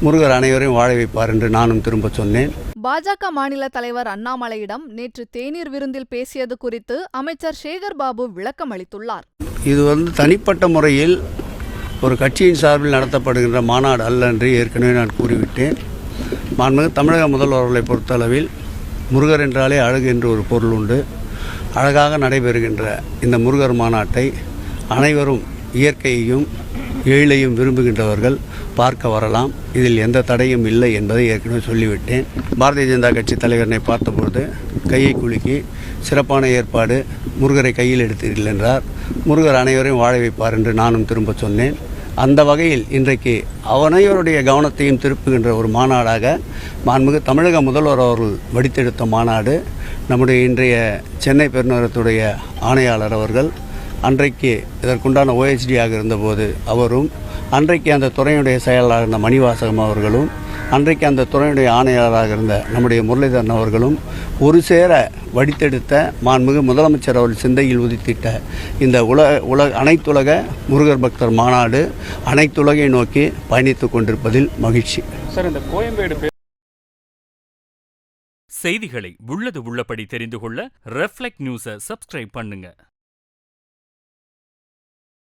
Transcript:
முருகர் அனைவரையும் வாழ வைப்பார் என்று நானும் திரும்ப சொன்னேன். பாஜக மாநில தலைவர் அண்ணாமலையிடம் நேற்று தேநீர் விருந்தில் பேசியது குறித்து அமைச்சர் சேகர் பாபு விளக்கம் அளித்துள்ளார். இது தனிப்பட்ட முறையில் ஒரு கட்சியின் சார்பில் நடத்தப்படுகின்ற மாநாடு அல்ல என்று ஏற்கனவே நான் கூறிவிட்டேன். மாண்புமிகு தமிழக முதல்வர் அவர்களை பொறுத்தளவில் முருகர் என்றாலே அழகு என்று ஒரு பொருள் உண்டு. அழகாக நடைபெறுகின்ற இந்த முருகர் மாநாட்டை அனைவரும் இயற்கையையும் எழிலையும் விரும்புகின்றவர்கள் பார்க்க வரலாம். இதில் எந்த தடையும் இல்லை என்பதை ஏற்கனவே சொல்லிவிட்டேன். பாரதிய ஜனதா கட்சி தலைவரனை பார்த்தபொழுது கையை குலுக்கி சிறப்பான ஏற்பாடு, முருகரை கையில் எடுத்தீர்கள் என்றார். முருகர் அனைவரையும் வாழ வைப்பார் என்று நானும் திரும்ப சொன்னேன். அந்த வகையில் இன்றைக்கு அனைவருடைய கவனத்தையும் திருப்புகின்ற ஒரு மாநாடாக மாண்புமிகு தமிழக முதல்வர் அவர்கள் வடித்தெடுத்த மாநாடு. நம்முடைய இன்றைய சென்னை பெருநகரத்துடைய ஆணையாளர் அவர்கள் அன்றைக்கு இதற்குண்டான OHD-ஆக இருந்தபோது அவரும், அன்றைக்கு அந்த துறையுடைய செயலாளராக இருந்த மணிவாசகம் அவர்களும், அன்றைக்கு அந்த துறையுடைய ஆணையாளராக இருந்த நம்முடைய முரளிதரன் அவர்களும் ஒரு சேர வடித்தெடுத்த மாண்புமிகு முதலமைச்சர் அவர்கள் சிந்தையில் உதித்திட்ட இந்த அனைத்துலக முருகர் பக்தர் மாநாடு அனைத்துலகை நோக்கி பயணித்து கொண்டிருப்பதில் மகிழ்ச்சி. சார், இந்த கோயம்பேடு செய்திகளை உள்ளது உள்ளபடி தெரிந்து கொள்ள ரெஃப்ளெக்ட் நியூஸை சப்ஸ்கிரைப் பண்ணுங்க.